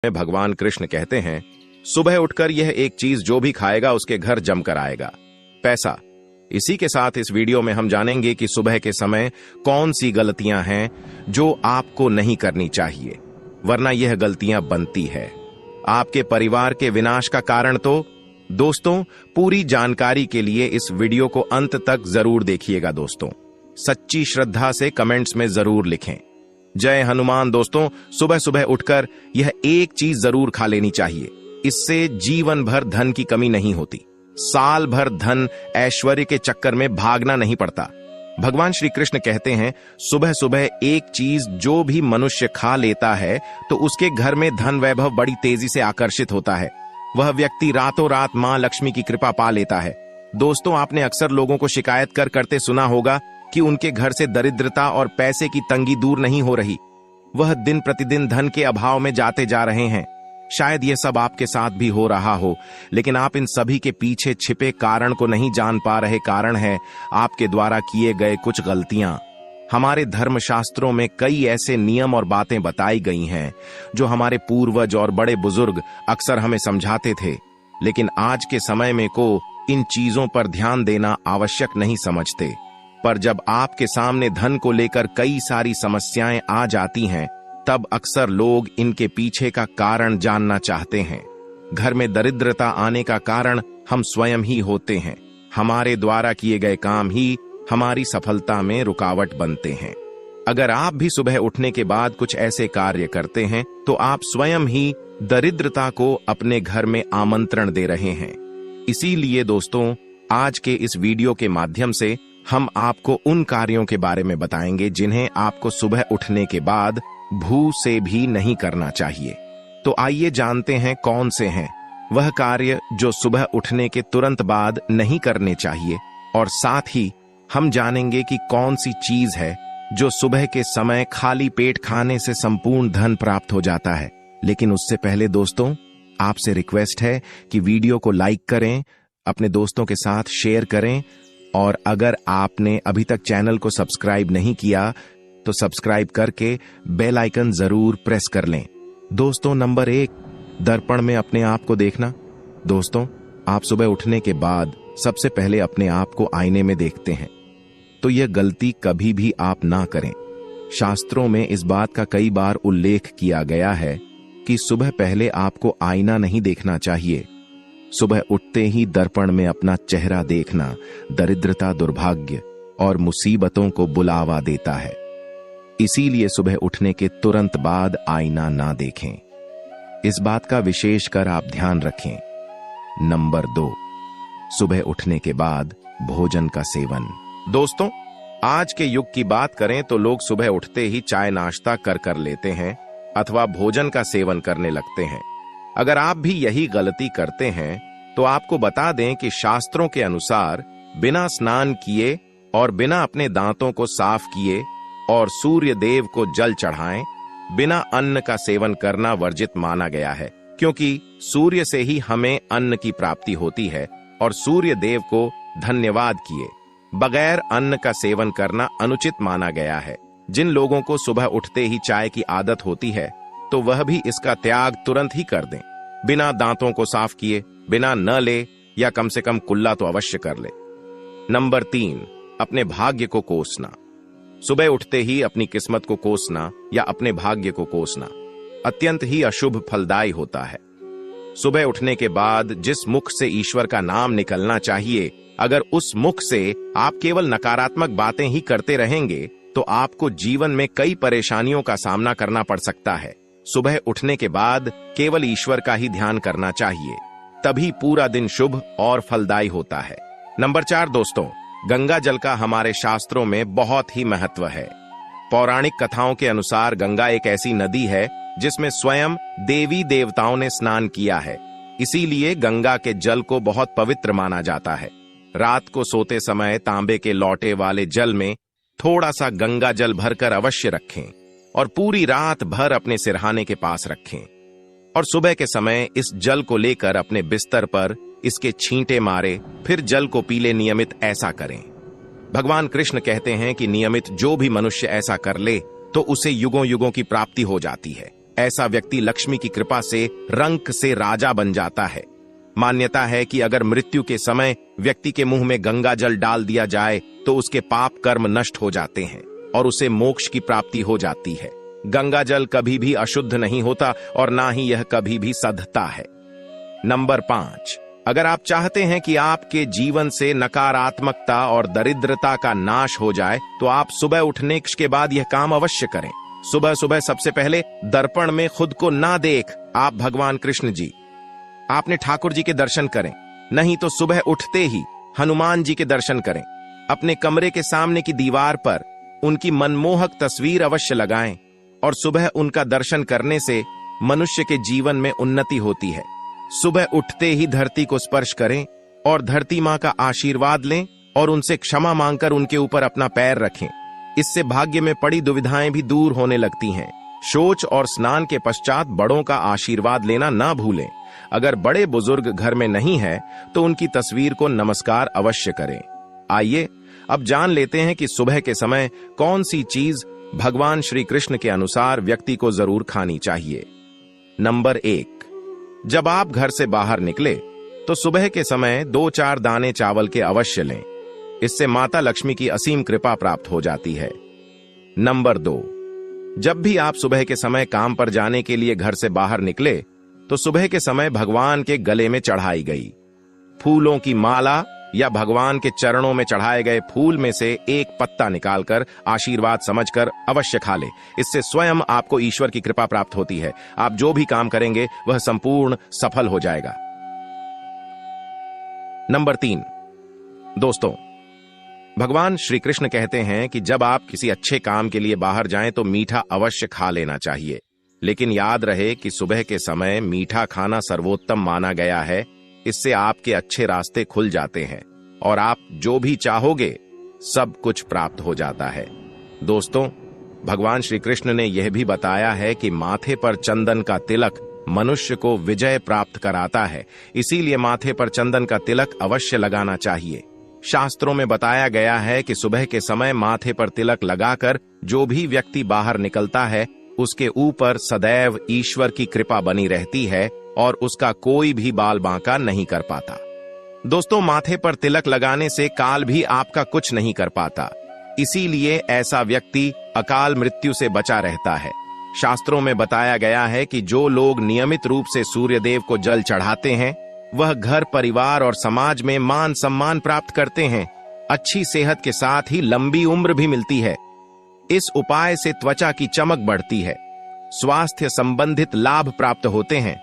में भगवान कृष्ण कहते हैं, सुबह उठकर यह एक चीज जो भी खाएगा उसके घर जमकर आएगा, पैसा। इसी के साथ इस वीडियो में हम जानेंगे कि सुबह के समय कौन सी गलतियां हैं जो आपको नहीं करनी चाहिए, वरना यह गलतियां बनती है आपके परिवार के विनाश का कारण। तो दोस्तों, पूरी जानकारी के लिए इस वीडियो को अंत तक जरूर देखिएगा। दोस्तों, सच्ची श्रद्धा से कमेंट्स में जरूर लिखें, जय हनुमान। दोस्तों, सुबह सुबह उठकर यह एक चीज जरूर खा लेनी चाहिए, इससे जीवन भर धन की कमी नहीं होती, साल भर धन ऐश्वर्य के चक्कर में भागना नहीं पड़ता। भगवान श्री कृष्ण कहते हैं, सुबह सुबह एक चीज जो भी मनुष्य खा लेता है तो उसके घर में धन वैभव बड़ी तेजी से आकर्षित होता है। वह व्यक्ति रातों रात मां लक्ष्मी की कृपा पा लेता है। दोस्तों, आपने अक्सर लोगों को शिकायत करते सुना होगा कि उनके घर से दरिद्रता और पैसे की तंगी दूर नहीं हो रही, वह दिन प्रतिदिन धन के अभाव में जाते जा रहे हैं। शायद यह सब आपके साथ भी हो रहा हो, लेकिन आप इन सभी के पीछे छिपे कारण को नहीं जान पा रहे। कारण है आपके द्वारा किए गए कुछ गलतियां। हमारे धर्मशास्त्रों में कई ऐसे नियम और बातें बताई गई हैं जो हमारे पूर्वज और बड़े बुजुर्ग अक्सर हमें समझाते थे, लेकिन आज के समय में को इन चीजों पर ध्यान देना आवश्यक नहीं समझते। पर जब आपके सामने धन को लेकर कई सारी समस्याएं आ जाती हैं, तब अक्सर लोग इनके पीछे का कारण जानना चाहते हैं। घर में दरिद्रता आने का कारण हम स्वयं ही होते हैं। हमारे द्वारा किए गए काम ही हमारी सफलता में रुकावट बनते हैं। अगर आप भी सुबह उठने के बाद कुछ ऐसे कार्य करते हैं तो आप स्वयं ही दरिद्रता को अपने घर में आमंत्रण दे रहे हैं। इसीलिए दोस्तों, आज के इस वीडियो के माध्यम से हम आपको उन कार्यों के बारे में बताएंगे जिन्हें आपको सुबह उठने के बाद भू से भी नहीं करना चाहिए। तो आइए जानते हैं कौन से हैं वह कार्य जो सुबह उठने के तुरंत बाद नहीं करने चाहिए, और साथ ही हम जानेंगे कि कौन सी चीज है जो सुबह के समय खाली पेट खाने से संपूर्ण धन प्राप्त हो जाता है। लेकिन उससे पहले दोस्तों, आपसे रिक्वेस्ट है कि वीडियो को लाइक करें, अपने दोस्तों के साथ शेयर करें, और अगर आपने अभी तक चैनल को सब्सक्राइब नहीं किया तो सब्सक्राइब करके बेल आइकन जरूर प्रेस कर लें। दोस्तों, नंबर 1, दर्पण में अपने आप को देखना। दोस्तों, आप सुबह उठने के बाद सबसे पहले अपने आप को आईने में देखते हैं, तो यह गलती कभी भी आप ना करें। शास्त्रों में इस बात का कई बार उल्लेख किया गया है कि सुबह पहले आपको आईना नहीं देखना चाहिए। सुबह उठते ही दर्पण में अपना चेहरा देखना दरिद्रता, दुर्भाग्य और मुसीबतों को बुलावा देता है। इसीलिए सुबह उठने के तुरंत बाद आईना ना देखें। इस बात का विशेष कर आप ध्यान रखें। नंबर 2, सुबह उठने के बाद भोजन का सेवन। दोस्तों, आज के युग की बात करें तो लोग सुबह उठते ही चाय नाश्ता कर लेते हैं अथवा भोजन का सेवन करने लगते हैं। अगर आप भी यही गलती करते हैं तो आपको बता दें कि शास्त्रों के अनुसार बिना स्नान किए और बिना अपने दांतों को साफ किए और सूर्य देव को जल चढ़ाएं, बिना अन्न का सेवन करना वर्जित माना गया है, क्योंकि सूर्य से ही हमें अन्न की प्राप्ति होती है और सूर्य देव को धन्यवाद किए बगैर अन्न का सेवन करना अनुचित माना गया है। जिन लोगों को सुबह उठते ही चाय की आदत होती है तो वह भी इसका त्याग तुरंत ही कर दें। बिना दांतों को साफ किए बिना न ले, या कम से कम कुल्ला तो अवश्य कर ले। नंबर 3, अपने भाग्य को कोसना। सुबह उठते ही अपनी किस्मत को कोसना या अपने भाग्य को कोसना अत्यंत ही अशुभ फलदायी होता है। सुबह उठने के बाद जिस मुख से ईश्वर का नाम निकलना चाहिए, अगर उस मुख से आप केवल नकारात्मक बातें ही करते रहेंगे तो आपको जीवन में कई परेशानियों का सामना करना पड़ सकता है। सुबह उठने के बाद केवल ईश्वर का ही ध्यान करना चाहिए, तभी पूरा दिन शुभ और फलदायी होता है। नंबर 4 दोस्तों, गंगा जल का हमारे शास्त्रों में बहुत ही महत्व है। पौराणिक कथाओं के अनुसार गंगा एक ऐसी नदी है जिसमें स्वयं देवी देवताओं ने स्नान किया है। इसीलिए गंगा के जल को बहुत पवित्र माना जाता है। रात को सोते समय तांबे के लौटे वाले जल में थोड़ा सा गंगा जल भरकर अवश्य रखें और पूरी रात भर अपने सिरहाने के पास रखें, और सुबह के समय इस जल को लेकर अपने बिस्तर पर इसके छींटे मारे, फिर जल को पी ले। नियमित ऐसा करें। भगवान कृष्ण कहते हैं कि नियमित जो भी मनुष्य ऐसा कर ले तो उसे युगों युगों की प्राप्ति हो जाती है। ऐसा व्यक्ति लक्ष्मी की कृपा से रंक से राजा बन जाता है। मान्यता है कि अगर मृत्यु के समय व्यक्ति के मुंह में गंगा जल डाल दिया जाए तो उसके पाप कर्म नष्ट हो जाते हैं और उसे मोक्ष की प्राप्ति हो जाती है। गंगा जल कभी भी अशुद्ध नहीं होता और ना ही यह कभी भी सधता है। नंबर 5, अगर आप चाहते हैं कि आपके जीवन से नकारात्मकता और दरिद्रता का नाश हो जाए तो आप सुबह उठने के बाद यह काम अवश्य करें। सुबह सुबह सबसे पहले दर्पण में खुद को ना देख आप भगवान कृष्ण जी, आपने ठाकुर जी के दर्शन करें, नहीं तो सुबह उठते ही हनुमान जी के दर्शन करें। अपने कमरे के सामने की दीवार पर उनकी मनमोहक तस्वीर अवश्य लगाएं और सुबह उनका दर्शन करने से मनुष्य के जीवन में उन्नति होती है। सुबह उठते ही धरती को स्पर्श करें और धरती मां का आशीर्वाद लें और उनसे क्षमा मांगकर उनके ऊपर अपना पैर रखें। इससे भाग्य में पड़ी दुविधाएं भी दूर होने लगती हैं। शौच और स्नान के पश्चात बड़ों का आशीर्वाद लेना ना भूलें। अगर बड़े बुजुर्ग घर में नहीं है तो उनकी तस्वीर को नमस्कार अवश्य करें। आइए अब जान लेते हैं कि सुबह के समय कौन सी चीज भगवान श्री कृष्ण के अनुसार व्यक्ति को जरूर खानी चाहिए। नंबर 1, जब आप घर से बाहर निकले तो सुबह के समय 2-4 दाने चावल के अवश्य लें। इससे माता लक्ष्मी की असीम कृपा प्राप्त हो जाती है। नंबर 2, जब भी आप सुबह के समय काम पर जाने के लिए घर से बाहर निकले तो सुबह के समय भगवान के गले में चढ़ाई गई फूलों की माला या भगवान के चरणों में चढ़ाए गए फूल में से एक पत्ता निकालकर आशीर्वाद समझकर अवश्य खा ले। इससे स्वयं आपको ईश्वर की कृपा प्राप्त होती है। आप जो भी काम करेंगे वह संपूर्ण सफल हो जाएगा। नंबर 3, दोस्तों, भगवान श्री कृष्ण कहते हैं कि जब आप किसी अच्छे काम के लिए बाहर जाएं तो मीठा अवश्य खा लेना चाहिए। लेकिन याद रहे कि सुबह के समय मीठा खाना सर्वोत्तम माना गया है। इससे आपके अच्छे रास्ते खुल जाते हैं और आप जो भी चाहोगे सब कुछ प्राप्त हो जाता है। दोस्तों, भगवान श्री कृष्ण ने यह भी बताया है कि माथे पर चंदन का तिलक मनुष्य को विजय प्राप्त कराता है। इसीलिए माथे पर चंदन का तिलक अवश्य लगाना चाहिए। शास्त्रों में बताया गया है कि सुबह के समय माथे पर तिलक लगाकर जो भी व्यक्ति बाहर निकलता है उसके ऊपर सदैव ईश्वर की कृपा बनी रहती है और उसका कोई भी बाल बांका नहीं कर पाता। दोस्तों, माथे पर तिलक लगाने से काल भी आपका कुछ नहीं कर पाता। इसीलिए ऐसा व्यक्ति अकाल मृत्यु से बचा रहता है। शास्त्रों में बताया गया है कि जो लोग नियमित रूप से सूर्यदेव को जल चढ़ाते हैं वह घर, परिवार और समाज में मान सम्मान प्राप्त करते हैं। अच्छी सेहत के साथ ही लंबी उम्र भी मिलती है। इस उपाय से त्वचा की चमक बढ़ती है, स्वास्थ्य संबंधित लाभ प्राप्त होते हैं।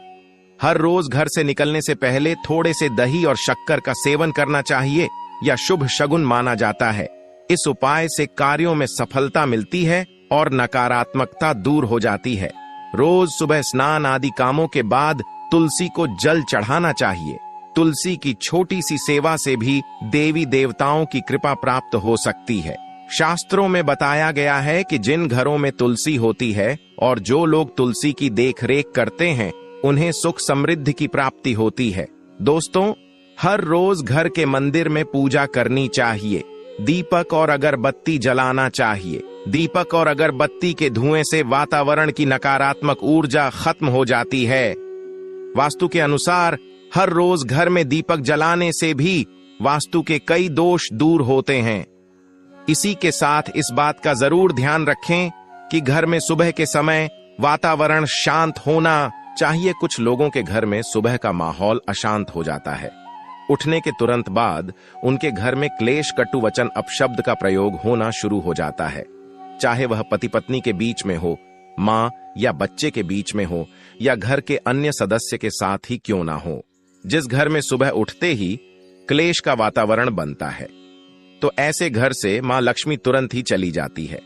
हर रोज घर से निकलने से पहले थोड़े से दही और शक्कर का सेवन करना चाहिए या शुभ शगुन माना जाता है। इस उपाय से कार्यों में सफलता मिलती है और नकारात्मकता दूर हो जाती है। रोज सुबह स्नान आदि कामों के बाद तुलसी को जल चढ़ाना चाहिए। तुलसी की छोटी सी सेवा से भी देवी देवताओं की कृपा प्राप्त हो सकती है। शास्त्रों में बताया गया है कि जिन घरों में तुलसी होती है और जो लोग तुलसी की देखरेख करते हैं उन्हें सुख समृद्धि की प्राप्ति होती है। दोस्तों, हर रोज घर के मंदिर में पूजा करनी चाहिए। दीपक और अगरबत्ती जलाना चाहिए। दीपक और अगरबत्ती के धुएं से वातावरण की नकारात्मक ऊर्जा खत्म हो जाती है। वास्तु के अनुसार हर रोज घर में दीपक जलाने से भी वास्तु के कई दोष दूर होते हैं। इसी के साथ इस बात का जरूर ध्यान रखें कि घर में सुबह के समय वातावरण शांत होना चाहिए। कुछ लोगों के घर में सुबह का माहौल अशांत हो जाता है। उठने के तुरंत बाद उनके घर में क्लेश, कटु वचन, अपशब्द का प्रयोग होना शुरू हो जाता है। चाहे वह पति पत्नी के बीच में हो, मां या बच्चे के बीच में हो या घर के अन्य सदस्य के साथ ही क्यों ना हो। जिस घर में सुबह उठते ही क्लेश का वातावरण बनता है तो ऐसे घर से मां लक्ष्मी तुरंत ही चली जाती है।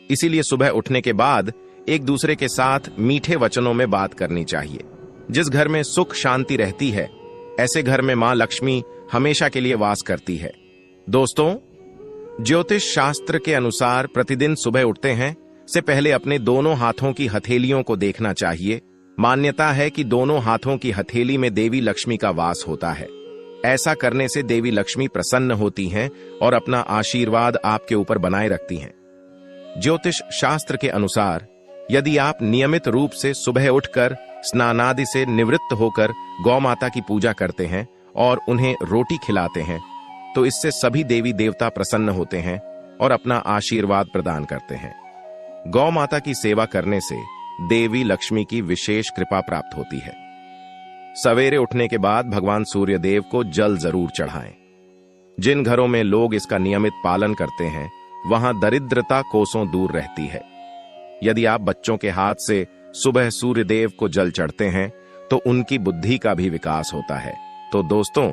इसीलिए सुबह उठने के बाद एक दूसरे के साथ मीठे वचनों में बात करनी चाहिए। जिस घर में सुख शांति रहती है ऐसे घर में मां लक्ष्मी हमेशा के लिए वास करती है। दोस्तों, ज्योतिष शास्त्र के अनुसार प्रतिदिन सुबह उठते हैं से पहले अपने दोनों हाथों की हथेलियों को देखना चाहिए। मान्यता है कि दोनों हाथों की हथेली में देवी लक्ष्मी का वास होता है। ऐसा करने से देवी लक्ष्मी प्रसन्न होती हैं और अपना आशीर्वाद आपके ऊपर बनाए रखती हैं। ज्योतिष शास्त्र के अनुसार यदि आप नियमित रूप से सुबह उठकर स्नानादि से निवृत्त होकर गौ माता की पूजा करते हैं और उन्हें रोटी खिलाते हैं, तो इससे सभी देवी देवता प्रसन्न होते हैं और अपना आशीर्वाद प्रदान करते हैं। गौ माता की सेवा करने से देवी लक्ष्मी की विशेष कृपा प्राप्त होती है। सवेरे उठने के बाद भगवान सूर्य देव को जल जरूर चढ़ाएं। जिन घरों में लोग इसका नियमित पालन करते हैं, वहां दरिद्रता कोसों दूर रहती है। यदि आप बच्चों के हाथ से सुबह सूर्य देव को जल चढ़ते हैं, तो उनकी बुद्धि का भी विकास होता है। तो दोस्तों,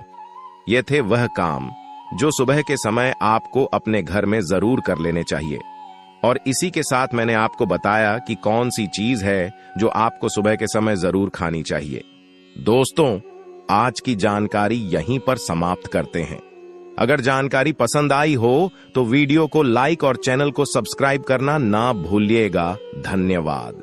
ये थे वह काम जो सुबह के समय आपको अपने घर में जरूर कर लेने चाहिए। और इसी के साथ मैंने आपको बताया कि कौन सी चीज है जो आपको सुबह के समय जरूर खानी चाहिए। दोस्तों, आज की जानकारी यहीं पर समाप्त करते हैं। अगर जानकारी पसंद आई हो तो वीडियो को लाइक और चैनल को सब्सक्राइब करना ना भूलिएगा। धन्यवाद।